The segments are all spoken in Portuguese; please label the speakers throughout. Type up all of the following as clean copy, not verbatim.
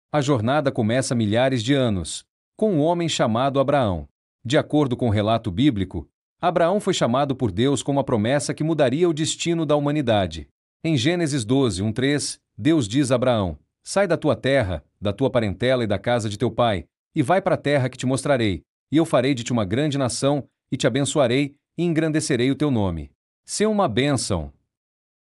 Speaker 1: A jornada começa há milhares de anos, com um homem chamado Abraão. De acordo com o relato bíblico, Abraão foi chamado por Deus com uma promessa que mudaria o destino da humanidade. Em Gênesis 12, 1-3, Deus diz a Abraão: sai da tua terra, da tua parentela e da casa de teu pai, e vai para a terra que te mostrarei, e eu farei de ti uma grande nação, e te abençoarei, e engrandecerei o teu nome. Ser uma bênção.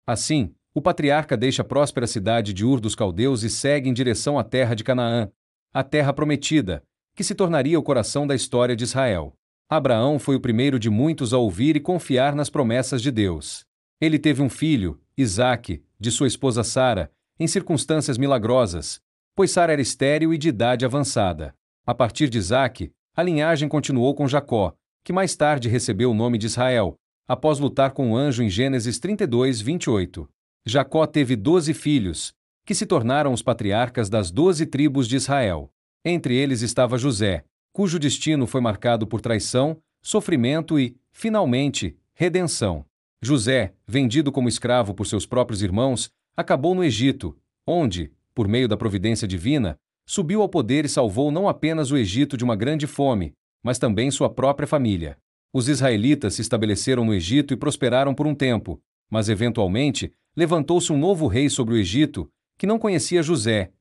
Speaker 1: Assim, o patriarca deixa a próspera cidade de Ur dos Caldeus e segue em direção à terra de Canaã, a terra prometida, que se tornaria o coração da história de Israel. Abraão foi o primeiro de muitos a ouvir e confiar nas promessas de Deus. Ele teve um filho, Isaque, de sua esposa Sara, em circunstâncias milagrosas, pois Sara era estéril e de idade avançada. A partir de Isaque, a linhagem continuou com Jacó, que mais tarde recebeu o nome de Israel, após lutar com o anjo em Gênesis 32, 28. Jacó teve 12 filhos, que se tornaram os patriarcas das 12 tribos de Israel. Entre eles estava José, cujo destino foi marcado por traição, sofrimento e, finalmente, redenção. José, vendido como escravo por seus próprios irmãos, acabou no Egito, onde, por meio da providência divina, subiu ao poder e salvou não apenas o Egito de uma grande fome, mas também sua própria família. Os israelitas se estabeleceram no Egito e prosperaram por um tempo, mas eventualmente levantou-se um novo rei sobre o Egito, que não conhecia José.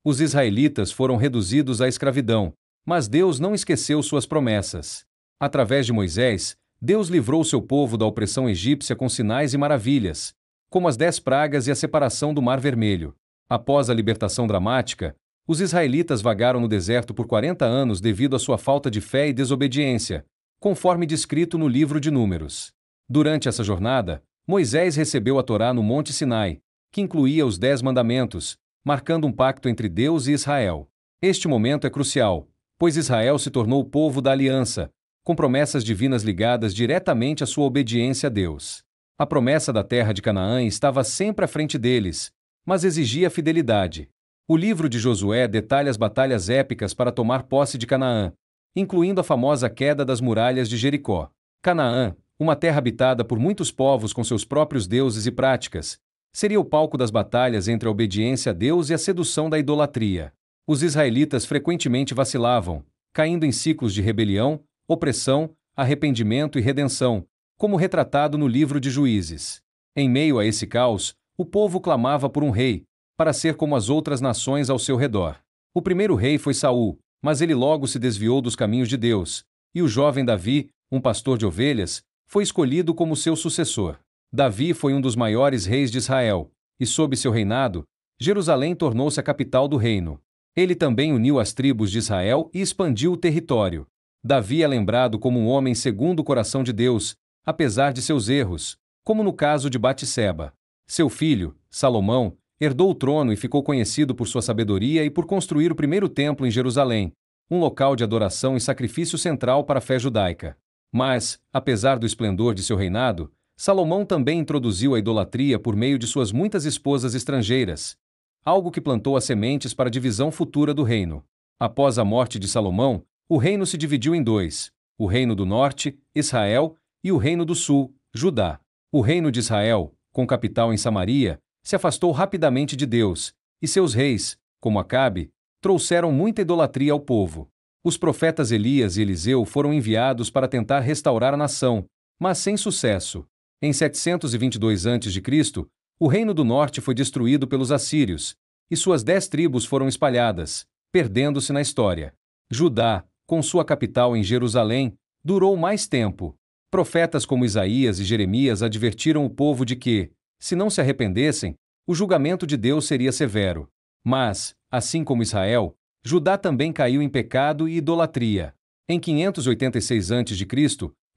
Speaker 1: Os israelitas foram reduzidos à escravidão, mas Deus não esqueceu suas promessas. Através de Moisés, Deus livrou seu povo da opressão egípcia com sinais e maravilhas, como as 10 pragas e a separação do Mar Vermelho. Após a libertação dramática, os israelitas vagaram no deserto por 40 anos devido à sua falta de fé e desobediência, conforme descrito no livro de Números. Durante essa jornada, Moisés recebeu a Torá no Monte Sinai, que incluía os 10 mandamentos, marcando um pacto entre Deus e Israel. Este momento é crucial, pois Israel se tornou o povo da aliança, com promessas divinas ligadas diretamente à sua obediência a Deus. A promessa da terra de Canaã estava sempre à frente deles, mas exigia fidelidade. O livro de Josué detalha as batalhas épicas para tomar posse de Canaã, incluindo a famosa queda das muralhas de Jericó. Canaã, uma terra habitada por muitos povos com seus próprios deuses e práticas, seria o palco das batalhas entre a obediência a Deus e a sedução da idolatria. Os israelitas frequentemente vacilavam, caindo em ciclos de rebelião, opressão, arrependimento e redenção, como retratado no livro de Juízes. Em meio a esse caos, o povo clamava por um rei, para ser como as outras nações ao seu redor. O primeiro rei foi Saul, mas ele logo se desviou dos caminhos de Deus, e o jovem Davi, um pastor de ovelhas, foi escolhido como seu sucessor. Davi foi um dos maiores reis de Israel, e sob seu reinado, Jerusalém tornou-se a capital do reino. Ele também uniu as tribos de Israel e expandiu o território. Davi é lembrado como um homem segundo o coração de Deus, apesar de seus erros, como no caso de Batseba. Seu filho, Salomão, herdou o trono e ficou conhecido por sua sabedoria e por construir o primeiro templo em Jerusalém, um local de adoração e sacrifício central para a fé judaica. Mas, apesar do esplendor de seu reinado, Salomão também introduziu a idolatria por meio de suas muitas esposas estrangeiras, algo que plantou as sementes para a divisão futura do reino. Após a morte de Salomão, o reino se dividiu em 2, o reino do norte, Israel, e o reino do sul, Judá. O reino de Israel, com capital em Samaria, se afastou rapidamente de Deus, e seus reis, como Acabe, trouxeram muita idolatria ao povo. Os profetas Elias e Eliseu foram enviados para tentar restaurar a nação, mas sem sucesso. Em 722 a.C., o reino do norte foi destruído pelos assírios, e suas 10 tribos foram espalhadas, perdendo-se na história. Judá, com sua capital em Jerusalém, durou mais tempo. Profetas como Isaías e Jeremias advertiram o povo de que, se não se arrependessem, o julgamento de Deus seria severo. Mas, assim como Israel, Judá também caiu em pecado e idolatria. Em 586 a.C.,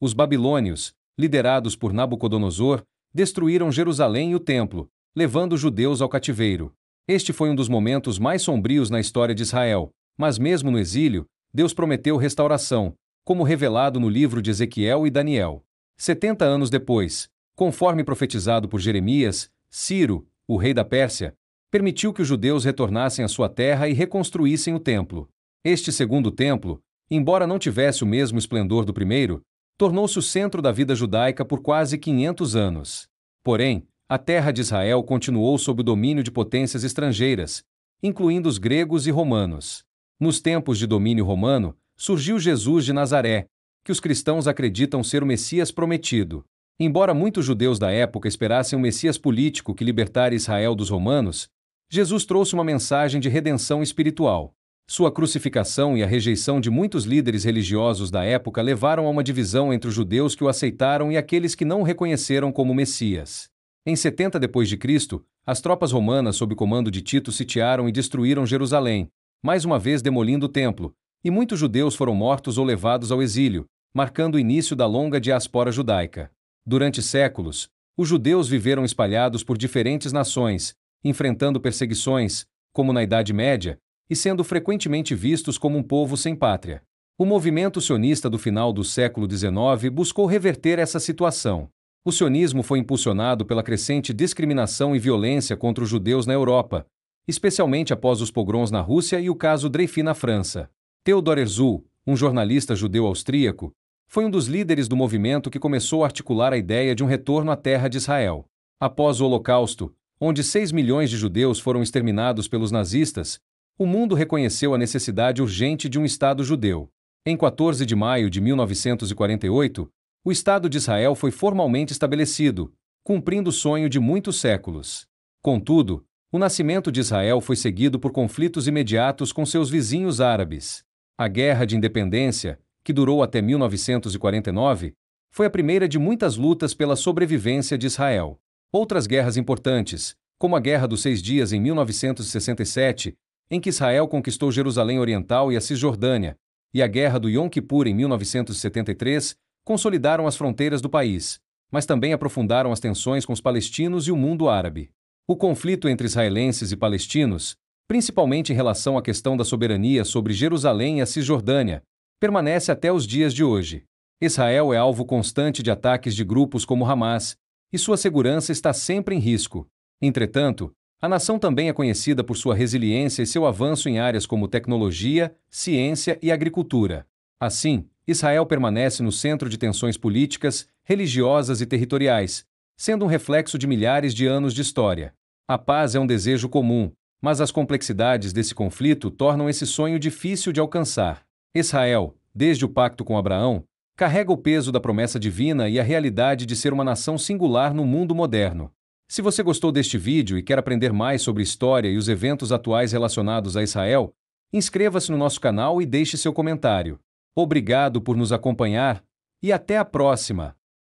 Speaker 1: os babilônios, liderados por Nabucodonosor, destruíram Jerusalém e o templo, levando os judeus ao cativeiro. Este foi um dos momentos mais sombrios na história de Israel, mas mesmo no exílio, Deus prometeu restauração, como revelado no livro de Ezequiel e Daniel. 70 anos depois, conforme profetizado por Jeremias, Ciro, o rei da Pérsia, permitiu que os judeus retornassem à sua terra e reconstruíssem o templo. Este segundo templo, embora não tivesse o mesmo esplendor do primeiro, tornou-se o centro da vida judaica por quase 500 anos. Porém, a terra de Israel continuou sob o domínio de potências estrangeiras, incluindo os gregos e romanos. Nos tempos de domínio romano, surgiu Jesus de Nazaré, que os cristãos acreditam ser o Messias prometido. Embora muitos judeus da época esperassem um Messias político que libertara Israel dos romanos, Jesus trouxe uma mensagem de redenção espiritual. Sua crucificação e a rejeição de muitos líderes religiosos da época levaram a uma divisão entre os judeus que o aceitaram e aqueles que não o reconheceram como Messias. Em 70 d.C., as tropas romanas sob comando de Tito sitiaram e destruíram Jerusalém, mais uma vez demolindo o templo, e muitos judeus foram mortos ou levados ao exílio, marcando o início da longa diáspora judaica. Durante séculos, os judeus viveram espalhados por diferentes nações, enfrentando perseguições, como na Idade Média, e sendo frequentemente vistos como um povo sem pátria. O movimento sionista do final do século XIX buscou reverter essa situação. O sionismo foi impulsionado pela crescente discriminação e violência contra os judeus na Europa, especialmente após os pogroms na Rússia e o caso Dreyfus na França. Theodor Herzl, um jornalista judeu austríaco, foi um dos líderes do movimento que começou a articular a ideia de um retorno à terra de Israel. Após o Holocausto, onde 6 milhões de judeus foram exterminados pelos nazistas, o mundo reconheceu a necessidade urgente de um Estado judeu. Em 14 de maio de 1948, o Estado de Israel foi formalmente estabelecido, cumprindo o sonho de muitos séculos. Contudo, o nascimento de Israel foi seguido por conflitos imediatos com seus vizinhos árabes. A Guerra de Independência, que durou até 1949, foi a primeira de muitas lutas pela sobrevivência de Israel. Outras guerras importantes, como a Guerra dos 6 Dias em 1967, em que Israel conquistou Jerusalém Oriental e a Cisjordânia, e a Guerra do Yom Kippur em 1973, consolidaram as fronteiras do país, mas também aprofundaram as tensões com os palestinos e o mundo árabe. O conflito entre israelenses e palestinos, principalmente em relação à questão da soberania sobre Jerusalém e a Cisjordânia, permanece até os dias de hoje. Israel é alvo constante de ataques de grupos como Hamas, e sua segurança está sempre em risco. Entretanto, a nação também é conhecida por sua resiliência e seu avanço em áreas como tecnologia, ciência e agricultura. Assim, Israel permanece no centro de tensões políticas, religiosas e territoriais, sendo um reflexo de milhares de anos de história. A paz é um desejo comum, mas as complexidades desse conflito tornam esse sonho difícil de alcançar. Israel, desde o pacto com Abraão, carrega o peso da promessa divina e a realidade de ser uma nação singular no mundo moderno. Se você gostou deste vídeo e quer aprender mais sobre história e os eventos atuais relacionados a Israel, inscreva-se no nosso canal e deixe seu comentário. Obrigado por nos acompanhar e até a próxima!